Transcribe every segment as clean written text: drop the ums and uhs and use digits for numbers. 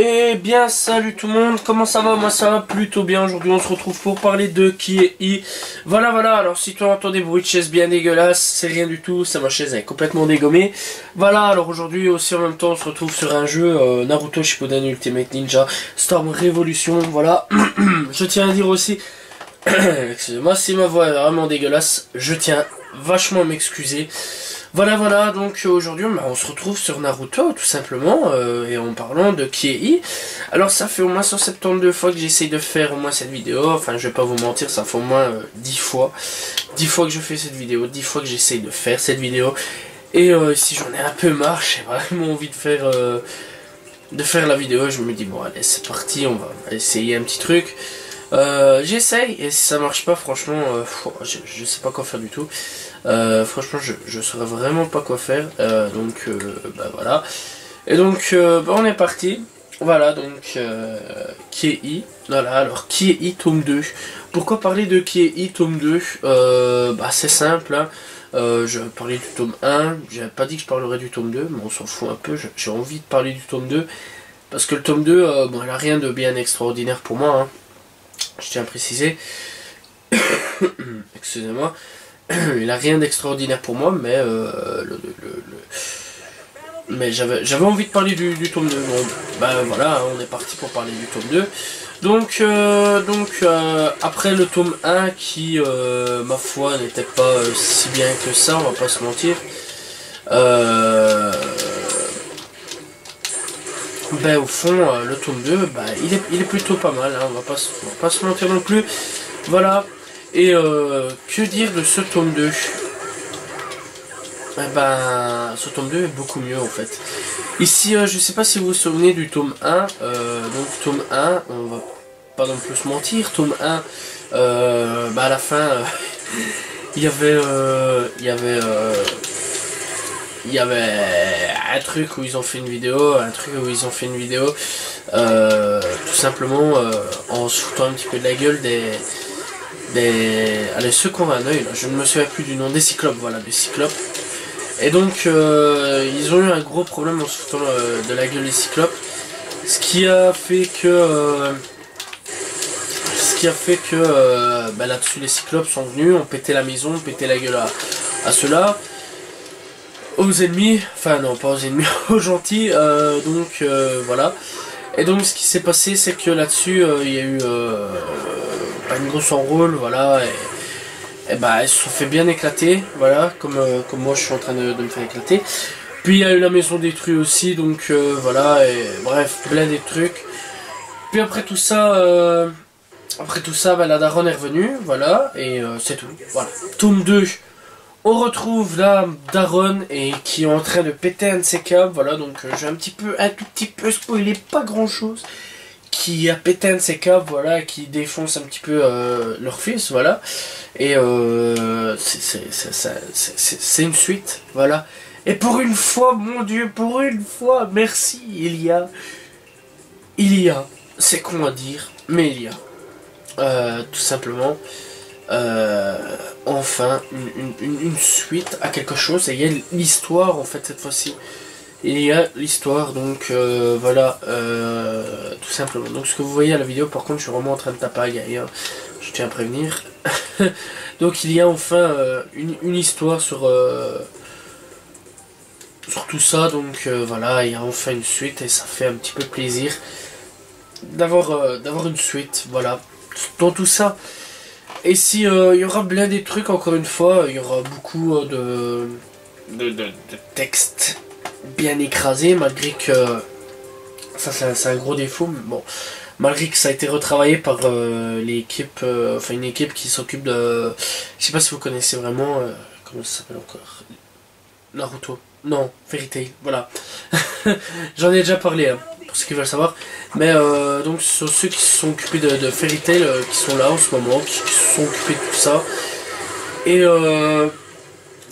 Eh bien salut tout le monde, comment ça va? Moi ça va plutôt bien. Aujourd'hui on se retrouve pour parler de Kiei. Voilà, alors si tu entends des bruits de chaises bien dégueulasses, c'est rien du tout, c'est ma chaise, elle est complètement dégommée. Voilà, alors aujourd'hui aussi en même temps on se retrouve sur un jeu Naruto Shippuden Ultimate Ninja Storm Revolution. Voilà, je tiens à dire aussi, excusez-moi si ma voix est vraiment dégueulasse, je tiens vachement à m'excuser. Voilà, donc aujourd'hui on se retrouve sur Naruto tout simplement, et en parlant de Kiei. Alors ça fait au moins 172 fois que j'essaye de faire au moins cette vidéo, enfin je vais pas vous mentir, ça fait au moins 10 fois. 10 fois que je fais cette vidéo, 10 fois que j'essaye de faire cette vidéo. Et si j'en ai un peu marre, j'ai vraiment envie de faire la vidéo, je me dis bon allez c'est parti, on va essayer un petit truc. J'essaye, et si ça marche pas franchement, je sais pas quoi faire du tout. Franchement je saurais vraiment pas quoi faire, donc bah voilà. Et donc bah, on est parti. Voilà donc Kiei. Voilà, alors Kiei tome 2. Pourquoi parler de Kiei tome 2? Bah c'est simple hein. Je vais parler du tome 1. J'avais pas dit que je parlerais du tome 2, mais on s'en fout un peu. J'ai envie de parler du tome 2 parce que le tome 2 bon, il a rien de bien extraordinaire pour moi hein. Je tiens à préciser. Excusez-moi. Il a rien d'extraordinaire pour moi, mais mais j'avais envie de parler du tome 2. Bon, bah voilà, on est parti pour parler du tome 2. Donc après le tome 1 qui, ma foi, n'était pas si bien que ça, on va pas se mentir. Ben au fond, le tome 2, bah, il est plutôt pas mal, hein, on va pas se mentir non plus. Voilà. Et que dire de ce tome 2? Eh ben, ce tome 2 est beaucoup mieux en fait. Ici, je sais pas si vous vous souvenez du tome 1. Donc tome 1, on va pas non plus se mentir. Tome 1, bah à la fin, il y avait un truc où ils ont fait une vidéo, tout simplement en se foutant un petit peu de la gueule allez, ceux qui ont un œil, je ne me souviens plus du nom, des cyclopes, voilà, des cyclopes. Et donc ils ont eu un gros problème en se foutant de la gueule des cyclopes, ce qui a fait que bah, là-dessus les cyclopes sont venus, ont pété la maison, ont pété la gueule à ceux-là, aux ennemis, enfin non pas aux ennemis, aux gentils, donc voilà. Et donc ce qui s'est passé, c'est que là-dessus il y a eu une grosse enrôle, voilà, et bah ils se sont fait bien éclater, voilà, comme moi je suis en train de me faire éclater. Puis il y a eu la maison détruite aussi, donc voilà, et bref, plein des trucs. Puis après tout ça, bah, la daronne est revenue, voilà, et c'est tout, voilà. Tome 2, on retrouve la daronne et qui est en train de péter un de ses câbles, voilà, donc j'ai un tout petit peu spoilé, pas grand chose. Qui a pété un de ses câbles, voilà, qui défonce un petit peu leur fils, voilà. Et c'est une suite, voilà. Et pour une fois, mon Dieu, pour une fois, merci, il y a, c'est con à dire, mais il y a, tout simplement, enfin, une suite à quelque chose, et il y a l'histoire, en fait, cette fois-ci. Il y a l'histoire, donc voilà, tout simplement. Donc ce que vous voyez à la vidéo, par contre, je suis vraiment en train de taper à Gaïa, je tiens à prévenir. Donc il y a enfin une histoire sur tout ça, donc voilà, il y a enfin une suite et ça fait un petit peu plaisir d'avoir une suite, voilà, dans tout ça. Et si il y aura plein des trucs, encore une fois, il y aura beaucoup de textes bien écrasé, malgré que ça c'est un gros défaut, mais bon, malgré que ça a été retravaillé par l'équipe, enfin une équipe qui s'occupe de, je sais pas si vous connaissez vraiment, comment ça s'appelle encore, Naruto, non, Fairy Tail, voilà. J'en ai déjà parlé hein, pour ceux qui veulent savoir, mais donc ce sont ceux qui se sont occupés de Fairy Tail qui sont là en ce moment, qui se sont occupés de tout ça, et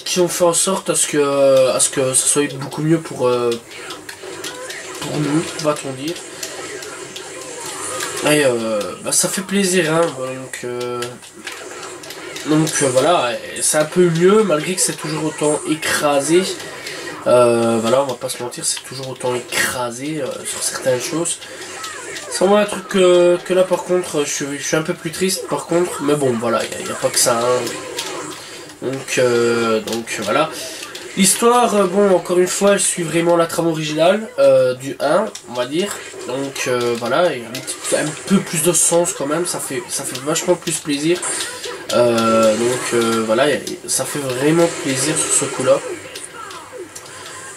qui ont fait en sorte à ce que ça soit beaucoup mieux pour nous, va-t-on dire. Et bah, ça fait plaisir, hein, donc voilà, c'est un peu mieux, malgré que c'est toujours autant écrasé. Voilà, on va pas se mentir, c'est toujours autant écrasé sur certaines choses. C'est vraiment un truc que là par contre je suis un peu plus triste par contre, mais bon voilà, il n'y a pas que ça, hein. Donc voilà. L'histoire, bon encore une fois elle suit vraiment la trame originale du 1 on va dire. Donc voilà, il y a un peu plus de sens quand même, ça fait vachement plus plaisir. Voilà, ça fait vraiment plaisir sur ce coup là.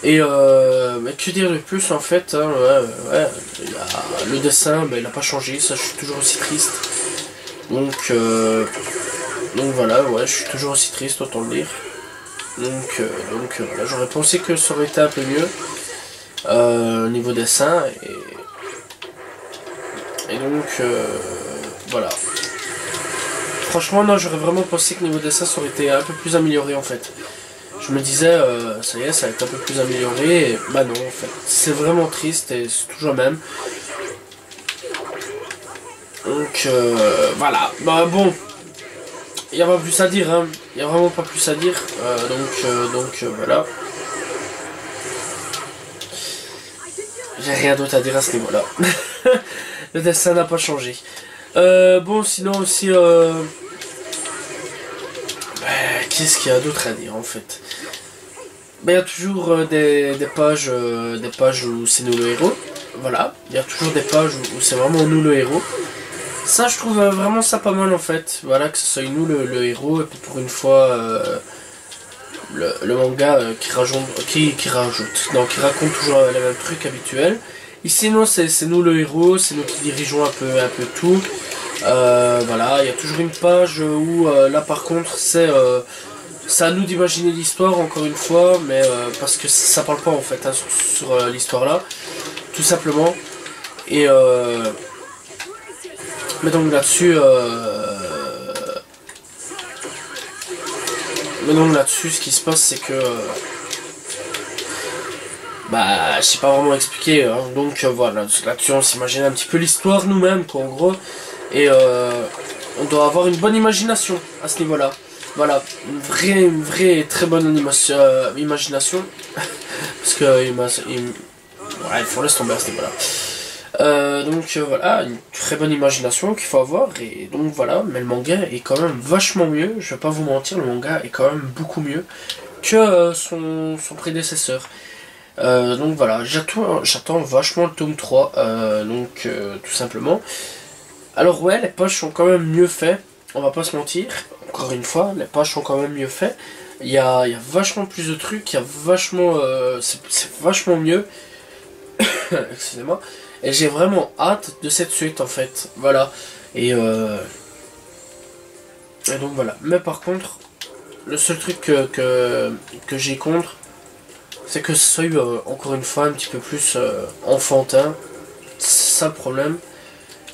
Et mais que dire de plus en fait, hein, le dessin il n'a pas changé, ça je suis toujours aussi triste. Donc voilà, ouais, je suis toujours aussi triste, autant le dire. Donc voilà, j'aurais pensé que ça aurait été un peu mieux au niveau dessin et donc voilà. Franchement non, j'aurais vraiment pensé que niveau dessin ça aurait été un peu plus amélioré en fait. Je me disais, ça y est, ça va être un peu plus amélioré, et bah non, en fait, c'est vraiment triste, et c'est toujours le même. Donc, voilà, bah bon, il n'y a pas plus à dire, hein, il n'y a vraiment pas plus à dire, voilà. J'ai rien d'autre à dire à ce niveau-là. Le dessin n'a pas changé. Bon, sinon aussi, qu'est-ce qu'il y a d'autre à dire en fait? Il y a toujours des pages où c'est nous le héros. Voilà, il y a toujours des pages où c'est vraiment nous le héros. Ça je trouve vraiment ça pas mal en fait. Voilà, que ce soit nous le héros et puis pour une fois le manga qui raconte toujours les mêmes trucs habituels. Ici non, c'est nous le héros, c'est nous qui dirigeons un peu tout. Voilà, il y a toujours une page où là par contre c'est à nous d'imaginer l'histoire encore une fois, mais parce que ça parle pas en fait hein, sur l'histoire là, tout simplement. Et mais donc là-dessus, ce qui se passe c'est que bah je sais pas vraiment expliquer, hein. Donc voilà, là-dessus on s'imagine un petit peu l'histoire nous-mêmes quoi en gros. Et on doit avoir une bonne imagination à ce niveau-là. Voilà, une vraie très bonne imagination. Parce que ouais, il faut laisser tomber à ce niveau-là. Voilà, une très bonne imagination qu'il faut avoir. Et donc voilà, mais le manga est quand même vachement mieux. Je vais pas vous mentir, le manga est quand même beaucoup mieux que son prédécesseur. Donc voilà, j'attends vachement le tome 3. Tout simplement. Alors ouais, les pages sont quand même mieux faites, on va pas se mentir. Encore une fois, les pages sont quand même mieux faites. Il y a vachement plus de trucs, il y a vachement... c'est vachement mieux. Excusez-moi. Et j'ai vraiment hâte de cette suite en fait. Voilà. Et donc voilà. Mais par contre, le seul truc que j'ai contre, c'est que ce soit encore une fois un petit peu plus enfantin. C'est ça le problème.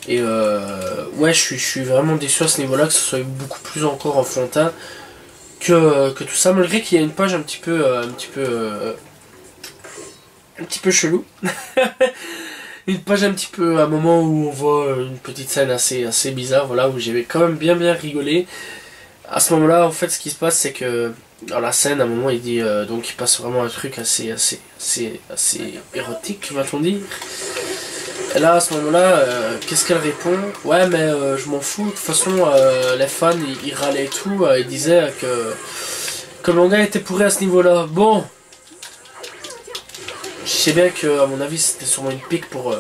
Et ouais, je suis vraiment déçu à ce niveau-là, que ce soit beaucoup plus encore enfantin que tout ça, malgré qu'il y a une page un petit peu chelou. Une page un petit peu, à un moment où on voit une petite scène assez bizarre, voilà, où j'avais quand même bien rigolé. À ce moment-là, en fait, ce qui se passe, c'est que dans la scène, à un moment, il dit, donc il passe vraiment un truc assez érotique, va-t-on dire. Et là, à ce moment-là, qu'est-ce qu'elle répond? Ouais, mais je m'en fous, de toute façon, les fans, ils râlaient et tout, ils disaient que le manga était pourri à ce niveau-là. Bon, je sais bien que, à mon avis, c'était sûrement une pique pour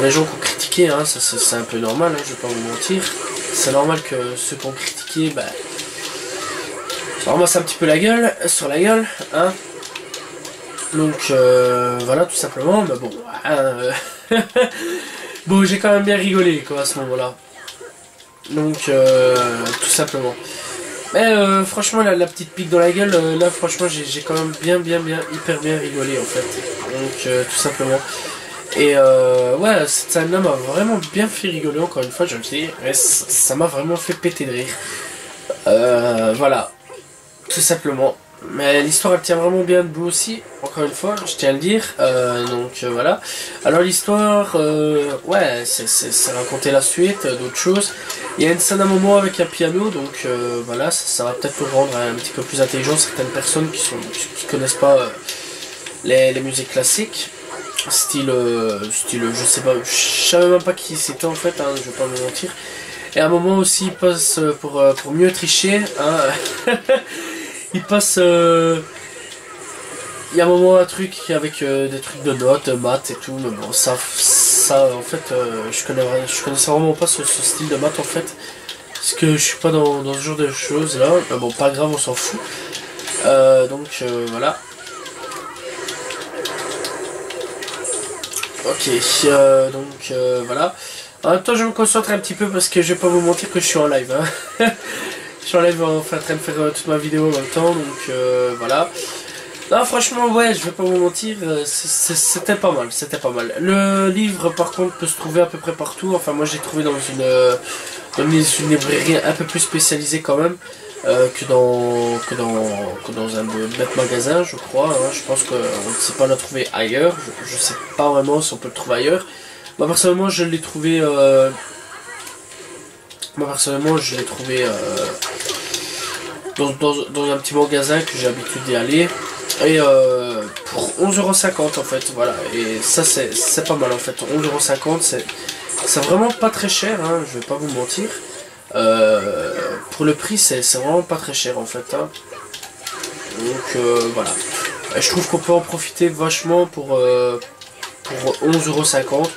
les gens qui ont critiqué, hein, ça c'est un peu normal, hein, je vais pas vous mentir. C'est normal que ceux qui ont critiqué, bah, ça ramasse un petit peu sur la gueule, hein. Donc voilà, tout simplement, mais bon, bon, j'ai quand même bien rigolé quoi à ce moment-là. Donc tout simplement. Mais franchement, la petite pique dans la gueule, là franchement, j'ai quand même hyper bien rigolé en fait. Donc tout simplement. Et ouais, cette scène-là m'a vraiment bien fait rigoler, encore une fois, je le dis. Ça m'a vraiment fait péter de rire. Voilà, tout simplement. Mais l'histoire elle tient vraiment bien debout aussi, encore une fois, je tiens à le dire. Voilà. Alors l'histoire, ouais, c'est raconter la suite, d'autres choses. Il y a une scène à un moment avec un piano, donc voilà, ça va peut-être nous rendre un petit peu plus intelligent certaines personnes qui connaissent pas les musiques classiques. Style, je sais pas, je savais même pas qui c'était en fait, hein, je vais pas me mentir. Et à un moment aussi, il passe pour mieux tricher, hein. Il passe... il y a un moment un truc avec des trucs de notes, maths et tout, mais bon, ça en fait, je connaissais vraiment pas ce style de maths en fait. Parce que je suis pas dans ce genre de choses là. Mais bon, pas grave, on s'en fout. Voilà. Ok, voilà. En même temps, je me concentre un petit peu parce que je vais pas vous mentir que je suis en live. Hein. Je suis en live en train de faire toute ma vidéo en même temps, donc voilà. Non, franchement, ouais, je vais pas vous mentir, c'était pas mal, c'était pas mal. Le livre, par contre, peut se trouver à peu près partout. Enfin, moi, j'ai trouvé dans une librairie un peu plus spécialisée quand même que dans un bête magasin, je crois. Hein. Je pense qu'on ne sait pas la trouver ailleurs. Je sais pas vraiment si on peut le trouver ailleurs. Moi, personnellement, je l'ai trouvé. Dans un petit magasin que j'ai l'habitude d'y aller. Et pour 11,50€ en fait, voilà. Et ça, c'est pas mal en fait. 11,50€, c'est vraiment pas très cher, hein, je vais pas vous mentir. Pour le prix, c'est vraiment pas très cher en fait. Hein. Donc voilà. Et je trouve qu'on peut en profiter vachement pour 11,50€.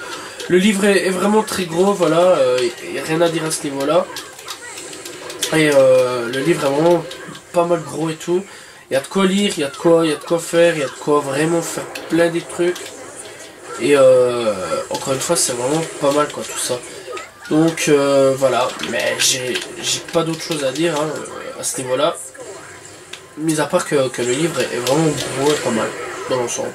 Le livre est vraiment très gros, voilà. Il n'y a rien à dire à ce niveau-là. Et le livre est vraiment pas mal gros et tout. Il y a de quoi lire, il y a de quoi faire, il y a de quoi vraiment faire plein de trucs. Et encore une fois, c'est vraiment pas mal quoi tout ça. Donc voilà, mais j'ai pas d'autre chose à dire hein, à ce niveau-là. Mis à part que le livre est vraiment gros et pas mal dans l'ensemble.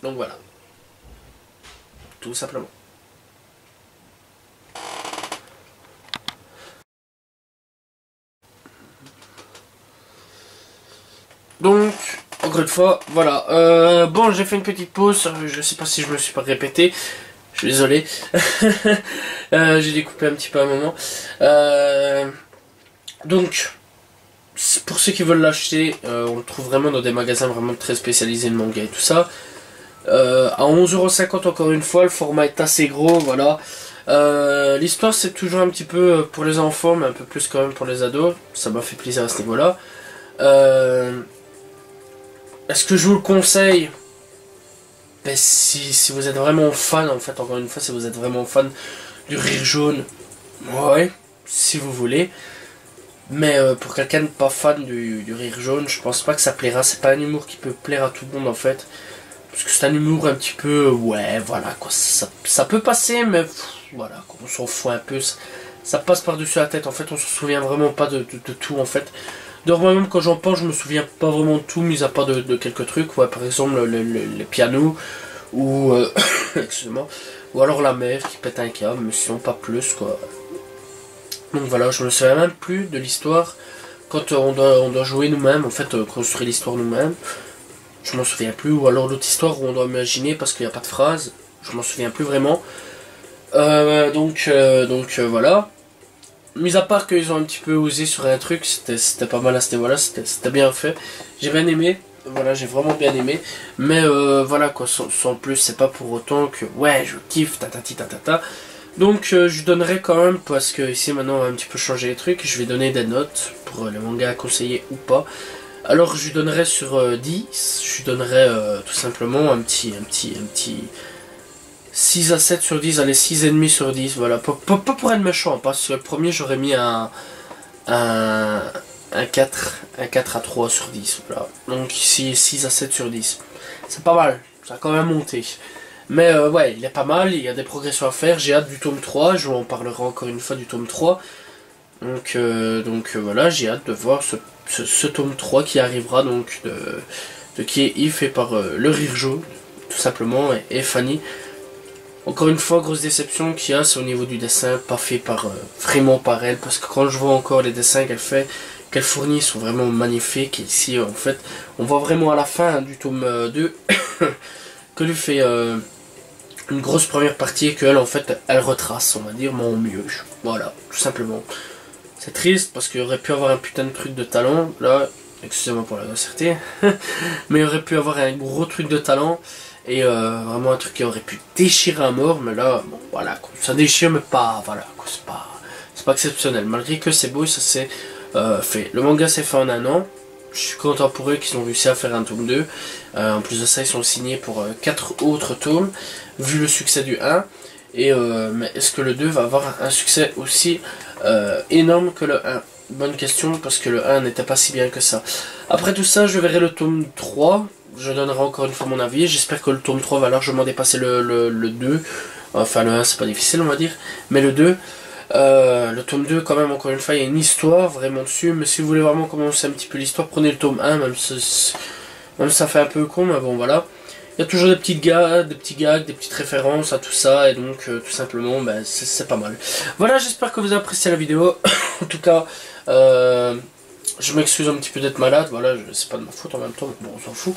Donc voilà. Tout simplement. Donc, encore une fois, voilà. Bon, j'ai fait une petite pause. Je sais pas si je me suis pas répété. Je suis désolé. J'ai découpé un petit peu à un moment. Donc, pour ceux qui veulent l'acheter, on le trouve vraiment dans des magasins vraiment très spécialisés de manga et tout ça. À 11,50€ encore une fois, le format est assez gros, voilà. L'histoire c'est toujours un petit peu pour les enfants, mais un peu plus quand même pour les ados. Ça m'a fait plaisir à ce niveau-là. Est-ce que je vous le conseille? Ben, si vous êtes vraiment fan, en fait, encore une fois, si vous êtes vraiment fan du rire jaune, ouais, si vous voulez. Mais pour quelqu'un de pas fan du rire jaune, je pense pas que ça plaira. C'est pas un humour qui peut plaire à tout le monde en fait. Parce que c'est un humour un petit peu, ouais, voilà, quoi. Ça peut passer, mais voilà, quoi, on s'en fout un peu. Ça passe par-dessus la tête, en fait, on se souvient vraiment pas de tout, en fait. Donc moi-même, quand j'en pense, je me souviens pas vraiment de tout, mis à part de quelques trucs, ouais, par exemple, les pianos, ou, excusez-moi, ou alors la mère qui pète un câble, mais sinon pas plus, quoi. Donc voilà, je me souviens même plus de l'histoire quand on doit jouer nous-mêmes, en fait, construire l'histoire nous-mêmes. Je m'en souviens plus, ou alors l'autre histoire où on doit imaginer parce qu'il n'y a pas de phrase, je m'en souviens plus vraiment. Voilà. Mis à part qu'ils ont un petit peu osé sur un truc, c'était pas mal à ce niveau-là, c'était bien fait. J'ai bien aimé, voilà, j'ai vraiment bien aimé. Mais voilà quoi, sans plus, c'est pas pour autant que ouais, je kiffe, tatati tatata. Donc je donnerai quand même, parce que ici maintenant on va un petit peu changer les trucs, je vais donner des notes pour les mangas à conseiller ou pas. Alors je lui donnerai sur 10, je lui donnerai tout simplement un petit 6 à 7 sur 10, allez 6,5 sur 10, voilà, pas pour être méchant, parce que le premier j'aurais mis un 4 à 3 sur 10, voilà, donc ici 6 à 7 sur 10, c'est pas mal, ça a quand même monté, mais ouais, il est pas mal, il y a des progressions à faire, j'ai hâte du tome 3, je vous en parlerai encore une fois du tome 3, donc voilà, j'ai hâte de voir ce tome 3 qui arrivera, donc qui est fait par le rire jaune, tout simplement, et Fanny. Encore une fois, grosse déception qu'il y a, c'est au niveau du dessin, pas fait par vraiment par elle, parce que quand je vois encore les dessins qu'elle fait, qu'elle fournit, sont vraiment magnifiques. Et ici, en fait, on voit vraiment à la fin du tome 2 que lui fait une grosse première partie et qu'elle, en fait, elle retrace, on va dire, mais au mieux. Voilà, tout simplement. C'est triste parce qu'il aurait pu avoir un putain de truc de talent, là, excusez-moi pour la grossièreté, mais il aurait pu avoir un gros truc de talent. Et vraiment un truc qui aurait pu déchirer à mort, mais là, bon, voilà, quoi. Ça déchire, mais pas, voilà, c'est pas exceptionnel. Malgré que c'est beau, ça s'est fait. Le manga s'est fait en un an. Je suis content pour eux qu'ils ont réussi à faire un tome 2. En plus de ça, ils sont signés pour 4 autres tomes, vu le succès du 1. Et mais est-ce que le 2 va avoir un succès aussi énorme que le 1? Bonne question, parce que le 1 n'était pas si bien que ça. Après tout ça, je verrai le tome 3. Je donnerai encore une fois mon avis. J'espère que le tome 3 va largement dépasser le 2. Enfin, le 1, c'est pas difficile, on va dire. Mais le 2, le tome 2, quand même, encore une fois, il y a une histoire vraiment dessus. Mais si vous voulez vraiment commencer un petit peu l'histoire, prenez le tome 1, même si ça fait un peu con, mais bon, voilà. Il y a toujours des petites gags, des petites références à tout ça. Et donc, tout simplement, ben, c'est pas mal. Voilà, j'espère que vous avez apprécié la vidéo. En tout cas, je m'excuse un petit peu d'être malade, voilà, c'est pas de ma faute en même temps, bon, on s'en fout.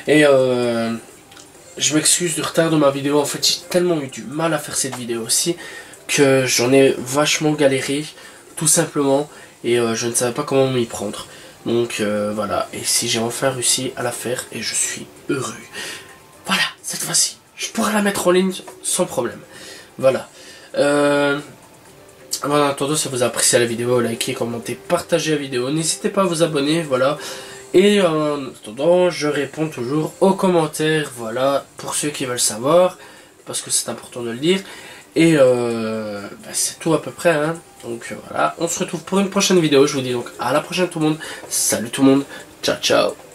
Et je m'excuse du retard de ma vidéo, en fait j'ai tellement eu du mal à faire cette vidéo aussi, que j'en ai vachement galéré, tout simplement, et je ne savais pas comment m'y prendre. Donc voilà, et si j'ai enfin réussi à la faire, et je suis heureux. Voilà, cette fois-ci, je pourrai la mettre en ligne sans problème. Voilà. En attendant, si vous appréciez la vidéo, likez, commentez, partagez la vidéo. N'hésitez pas à vous abonner, voilà. Et en attendant, je réponds toujours aux commentaires, voilà, pour ceux qui veulent savoir, parce que c'est important de le dire. Et c'est tout à peu près, hein. Donc voilà, on se retrouve pour une prochaine vidéo. Je vous dis donc à la prochaine tout le monde. Salut tout le monde, ciao ciao.